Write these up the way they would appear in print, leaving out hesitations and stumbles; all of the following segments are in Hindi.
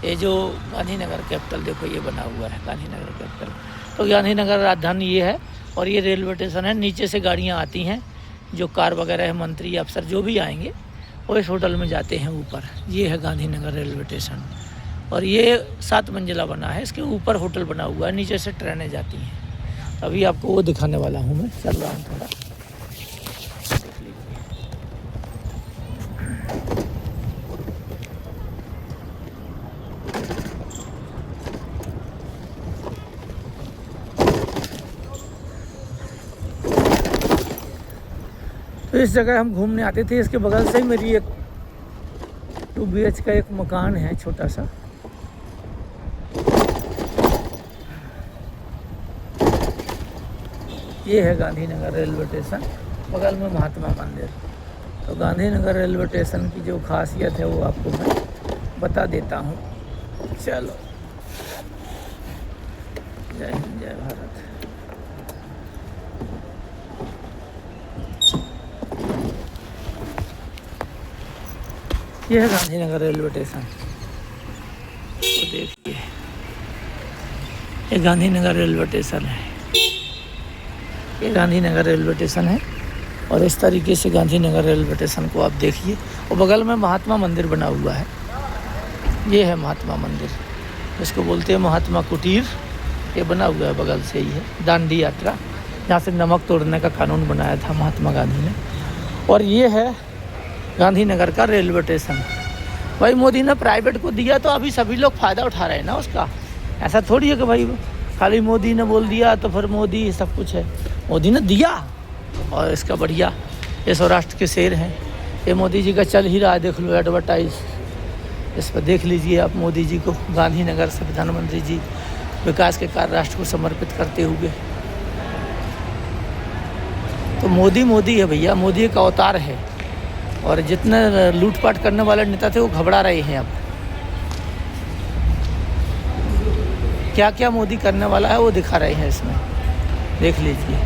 ये जो गांधीनगर कैपिटल देखो ये बना हुआ है गांधीनगर कैपिटल। तो गांधीनगर राजधानी ये है और ये रेलवे स्टेशन है। नीचे से गाड़ियाँ आती हैं, जो कार वगैरह है, मंत्री अफसर जो भी आएंगे वो इस होटल में जाते हैं ऊपर। ये है गांधीनगर रेलवे स्टेशन और ये 7 मंजिला बना है। इसके ऊपर होटल बना हुआ है, नीचे से ट्रेनें जाती हैं। अभी आपको वो दिखाने वाला हूँ, मैं चल रहा हूँ थोड़ा, देख लीजिए। तो इस जगह हम घूमने आते थे। इसके बगल से ही मेरी एक 2 BH का एक मकान है छोटा सा। ये है गांधीनगर रेलवे स्टेशन, बगल में महात्मा मंदिर। तो गांधीनगर रेलवे स्टेशन की जो खासियत है वो आपको मैं बता देता हूँ। चलो, जय हिंद जय भारत। ये है गांधीनगर रेलवे स्टेशन। तो देखिए ये गांधीनगर रेलवे स्टेशन है। ये गांधीनगर रेलवे स्टेशन है और इस तरीके से गांधीनगर रेलवे स्टेशन को आप देखिए। और बगल में महात्मा मंदिर बना हुआ है। ये है महात्मा मंदिर, इसको बोलते हैं महात्मा कुटीर। ये बना हुआ है बगल से ही है। दांडी यात्रा, जहाँ से नमक तोड़ने का कानून बनाया था महात्मा गांधी ने। और ये है गांधीनगर का रेलवे स्टेशन। भाई मोदी ने प्राइवेट को दिया तो अभी सभी लोग फ़ायदा उठा रहे हैं ना उसका। ऐसा थोड़ी है कि भाई खाली मोदी ने बोल दिया तो फिर मोदी सब कुछ है। मोदी ने दिया और इसका बढ़िया, ये सौराष्ट्र के शेर हैं। ये मोदी जी का चल ही रहा है, देख लो एडवर्टाइज, इस पर देख लीजिए आप मोदी जी को। गांधीनगर से प्रधानमंत्री जी विकास के कार्य राष्ट्र को समर्पित करते हुए। तो मोदी मोदी है भैया, मोदी एक अवतार है। और जितने लूटपाट करने वाले नेता थे वो घबरा रहे हैं। अब क्या क्या मोदी करने वाला है वो दिखा रहे हैं इसमें, देख लीजिए।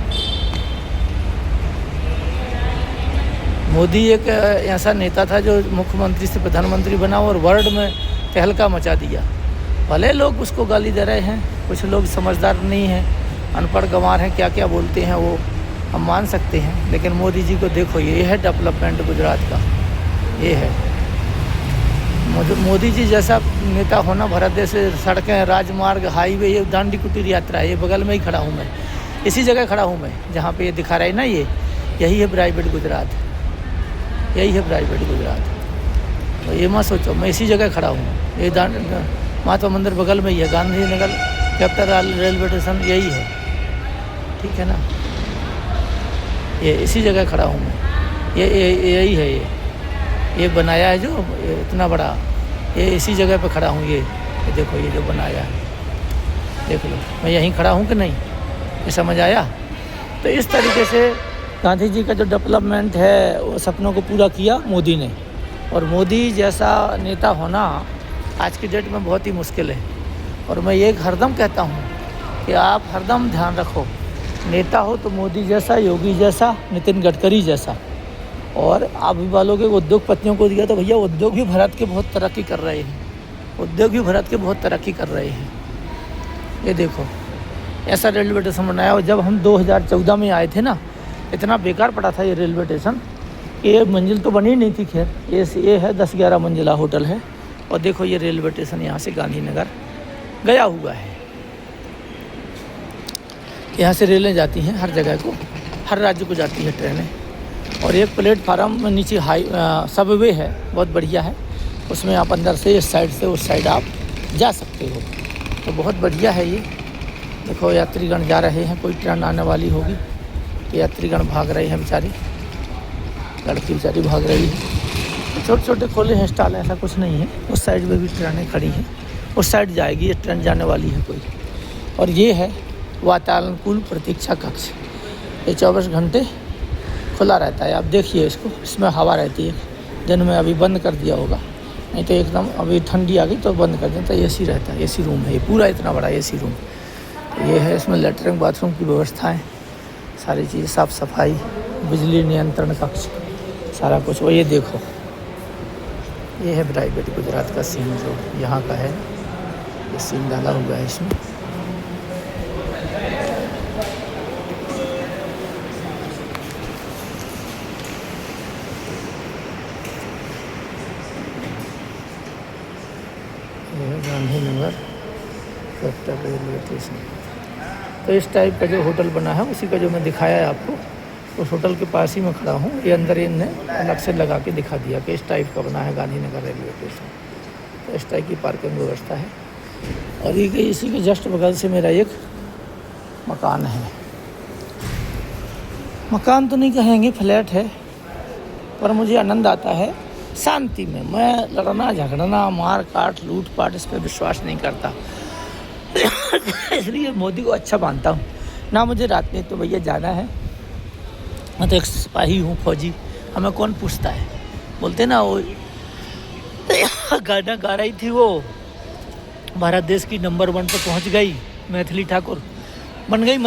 मोदी एक ऐसा नेता था जो मुख्यमंत्री से प्रधानमंत्री बना और वर्ल्ड में तहलका मचा दिया। भले लोग उसको गाली दे रहे हैं, कुछ लोग समझदार नहीं हैं, अनपढ़ गंवार हैं, क्या क्या बोलते हैं वो हम मान सकते हैं। लेकिन मोदी जी को देखो, ये है डेवलपमेंट गुजरात का। ये है मोदी जी जैसा नेता होना भारत देश से। सड़कें, राजमार्ग, हाईवे, ये दांडी कुटीर यात्रा है। ये बगल में ही खड़ा हूँ मैं, इसी जगह खड़ा हूँ मैं जहाँ पे ये दिखा रहा है ना। ये यही है प्राइवेट गुजरात, यही है प्राइवेट गुजरात। तो ये मत सोचो, मैं इसी जगह खड़ा हूँ। ये महात्मा मंदिर बगल में ही है। गांधीनगर कैपिटल रेलवे स्टेशन यही है, ठीक है ना। ये इसी जगह खड़ा हूँ मैं। यही है। ये बनाया है जो इतना बड़ा, ये इसी जगह पे खड़ा हूँ। ये देखो, ये जो बनाया है देख लो। मैं यहीं खड़ा हूँ कि नहीं, ये समझ आया। तो इस तरीके से गांधी जी का जो डेवलपमेंट है वो सपनों को पूरा किया मोदी ने। और मोदी जैसा नेता होना आज की डेट में बहुत ही मुश्किल है। और मैं ये हरदम कहता हूँ कि आप हरदम ध्यान रखो, नेता हो तो मोदी जैसा, योगी जैसा, नितिन गडकरी जैसा। और आप भी बोलोगे उद्योगपतियों को दिया, तो भैया उद्योग भी भारत के बहुत तरक्की कर रहे हैं। उद्योग भी भारत के बहुत तरक्की कर रहे हैं। ये देखो, ऐसा रेलवे स्टेशन बनाया। और जब हम 2014 में आए थे ना, इतना बेकार पड़ा था ये रेलवे स्टेशन। ये मंजिल तो बनी नहीं थी, खैर ये है 10-11 मंजिला होटल है। और देखो ये रेलवे स्टेशन यहाँ से गांधीनगर गया हुआ है। यहाँ से रेलें जाती हैं हर जगह को, हर राज्य को जाती है ट्रेनें। और एक प्लेटफार्म में नीचे सबवे है, बहुत बढ़िया है। उसमें आप अंदर से इस साइड से उस साइड आप जा सकते हो। तो बहुत बढ़िया है ये। देखो यात्रीगण जा रहे हैं, कोई ट्रेन आने वाली होगी। यात्रीगण भाग रहे हैं बेचारे, लड़की बेचारी भाग रही है। छोटे छोटे खोले हैं स्टॉल, ऐसा कुछ नहीं है। उस साइड में भी ट्रेनें खड़ी हैं, उस साइड जाएगी ये ट्रेन, जाने वाली है कोई। और ये है वातानुकूल प्रतीक्षा कक्ष। ये 24 घंटे खुला रहता है। आप देखिए इसको, इसमें हवा रहती है। दिन में अभी बंद कर दिया होगा, नहीं तो एकदम अभी ठंडी आ गई तो बंद कर देता। एसी रहता है, एसी रूम है ये पूरा, इतना बड़ा एसी रूम। ये है, इसमें लेटरिन बाथरूम की व्यवस्थाएं, सारी चीज़, साफ़ सफाई, बिजली नियंत्रण कक्ष, सारा कुछ। वो ये देखो, ये है ब्राइवेट गुजरात का सीन जो यहाँ का है, ये सीन डाला हुआ है इसमें। Gandhinagar capital railway station. तो इस टाइप का जो होटल बना है उसी का जो मैं दिखाया है आपको, उस होटल के पास ही मैं खड़ा हूँ। ये अंदर इनने अलग से लगा के दिखा दिया कि इस टाइप का बना है गांधीनगर रेलवे स्टेशन। तो इस टाइप की पार्किंग व्यवस्था है। और ये इसी के जस्ट बगल से मेरा एक मकान है। मकान तो नहीं कहेंगे, फ्लैट है, पर मुझे आनंद आता है शांति में। मैं लड़ना झगड़ना मार काट लूट पाट इस पर विश्वास नहीं करता। इसलिए मोदी को अच्छा मानता हूँ ना। मुझे रात में तो भैया जाना है, मैं तो एक सिपाही हूँ, फौजी, हमें कौन पूछता है। बोलते ना वो गाना गा रही थी वो, भारत देश की नंबर 1 पे पहुँच गई मैथिली ठाकुर, बन गई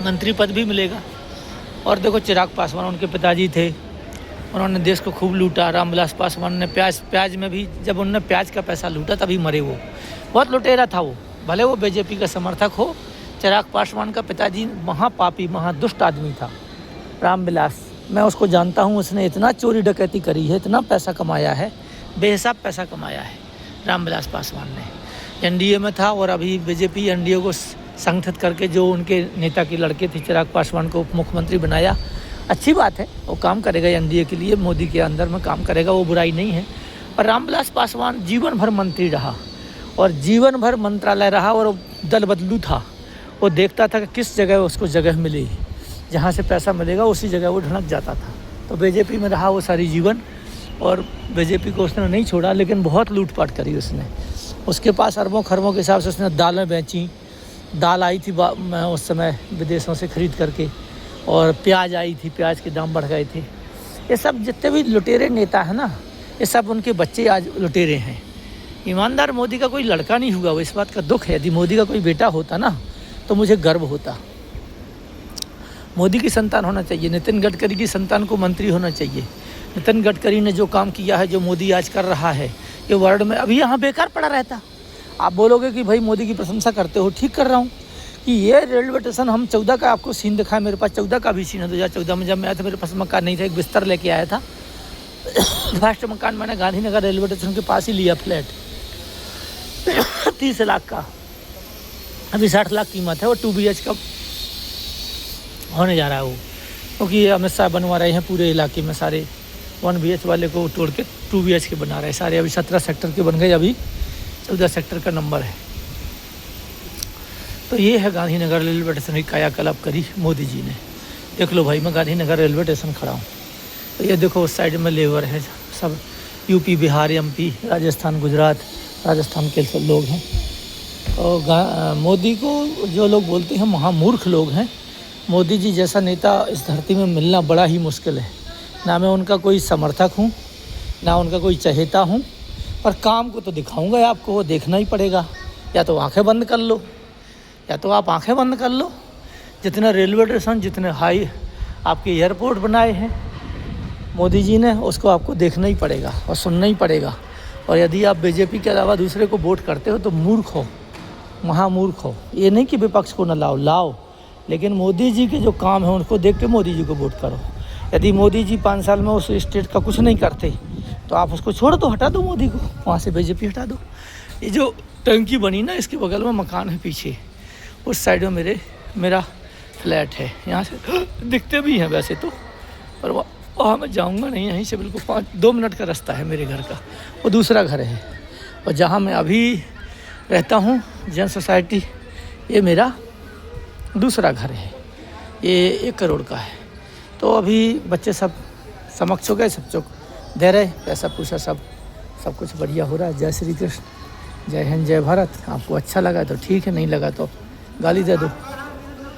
मंत्री पद भी मिलेगा। और देखो चिराग पासवान उनके पिताजी थे, उन्होंने देश को खूब लूटा। रामविलास पासवान ने प्याज में भी, जब उन्होंने प्याज का पैसा लूटा तभी मरे वो, बहुत लुटेरा था वो। भले वो बीजेपी का समर्थक हो, चिराग पासवान का पिताजी महापापी महादुष्ट आदमी था रामविलास। मैं उसको जानता हूँ, उसने इतना चोरी डकैती करी है, इतना पैसा कमाया है, बेहिसाब पैसा कमाया है रामविलास पासवान ने। एनडीए में था और अभी बीजेपी एनडीए को संगठित करके जो उनके नेता के लड़के थे चिराग पासवान को उप मुख्यमंत्री बनाया। अच्छी बात है, वो काम करेगा एनडीए के लिए, मोदी के अंदर में काम करेगा, वो बुराई नहीं है। पर रामविलास पासवान जीवन भर मंत्री रहा और जीवन भर मंत्रालय रहा और दल बदलू था। वो देखता था कि किस जगह उसको जगह मिली, जहाँ से पैसा मिलेगा उसी जगह वो ढुनक जाता था। तो बीजेपी में रहा वो सारी जीवन, और बीजेपी को उसने नहीं छोड़ा, लेकिन बहुत लूटपाट करी उसने। उसके पास अरबों खरबों के हिसाब से उसने दालें बेची। दाल आई थी उस समय विदेशों से ख़रीद करके, और प्याज आई थी, प्याज के दाम बढ़ गए थे। ये सब जितने भी लुटेरे नेता हैं ना, ये सब उनके बच्चे आज लुटेरे हैं। ईमानदार मोदी का कोई लड़का नहीं हुआ, वो इस बात का दुख है। यदि मोदी का कोई बेटा होता ना तो मुझे गर्व होता। मोदी की संतान होना चाहिए, नितिन गडकरी की संतान को मंत्री होना चाहिए। नितिन गडकरी ने जो काम किया है, जो मोदी आज कर रहा है, ये वर्ल्ड में अभी यहाँ बेकार पड़ा रहता। आप बोलोगे कि भाई मोदी की प्रशंसा करते हो, ठीक कर रहा हूँ। कि ये रेलवे स्टेशन हम 14 का आपको सीन दिखाया, मेरे पास 14 का भी सीन है। 2014 में जब मैं आया था मेरे पास मकान नहीं था, एक बिस्तर लेके आया था। फर्स्ट मकान मैंने गांधीनगर रेलवे स्टेशन के पास ही लिया, फ्लैट 30 लाख का, अभी 60 लाख कीमत है। वो 2 BH का होने जा रहा है वो, क्योंकि अमित शाह बनवा रहे हैं पूरे इलाके में। सारे 1 BH वाले को तोड़ के 2 BH के बना रहे हैं सारे। अभी 17 सेक्टर के बन गए, अभी 14 सेक्टर का नंबर है। तो ये है गांधीनगर रेलवे स्टेशन की कायाकल्प करी मोदी जी ने। देख लो भाई, मैं गांधीनगर रेलवे स्टेशन खड़ा हूँ। तो ये देखो उस साइड में लेबर है, सब यूपी बिहार MP राजस्थान गुजरात, राजस्थान के सब लोग हैं। और मोदी को जो लोग बोलते हैं महामूर्ख लोग हैं। मोदी जी जैसा नेता इस धरती में मिलना बड़ा ही मुश्किल है। ना मैं उनका कोई समर्थक हूँ, ना उनका कोई चहेता हूँ, पर काम को तो दिखाऊंगा आपको, वो देखना ही पड़ेगा। या तो आंखें बंद कर लो, या तो आप आंखें बंद कर लो। जितने रेलवे स्टेशन, जितने हाई आपके एयरपोर्ट बनाए हैं मोदी जी ने, उसको आपको देखना ही पड़ेगा और सुनना ही पड़ेगा। और यदि आप बीजेपी के अलावा दूसरे को वोट करते हो तो मूर्ख हो, महामूर्ख हो। ये नहीं कि विपक्ष को न लाओ, लेकिन मोदी जी के जो काम है उनको देख के मोदी जी को वोट करो। यदि मोदी जी 5 साल में उस स्टेट का कुछ नहीं करते तो आप उसको छोड़ दो, हटा दो मोदी को, वहाँ से बीजेपी हटा दो। ये जो टंकी बनी ना, इसके बगल में मकान है पीछे, उस साइड में मेरा फ्लैट है। यहाँ से दिखते भी हैं वैसे तो, पर वहाँ मैं जाऊँगा नहीं। यहीं से बिल्कुल 2 मिनट का रास्ता है मेरे घर का, वो दूसरा घर है। और जहाँ मैं अभी रहता हूँ जन सोसाइटी, ये मेरा दूसरा घर है। ये 1 करोड़ का है। तो अभी बच्चे सब समक्ष हो गए, सब चुप दे रहे, पैसा पूछा, सब कुछ बढ़िया हो रहा है। जय श्री कृष्ण, जय हिंद, जय भारत। आपको अच्छा लगा तो ठीक है, नहीं लगा तो गाली दे दो।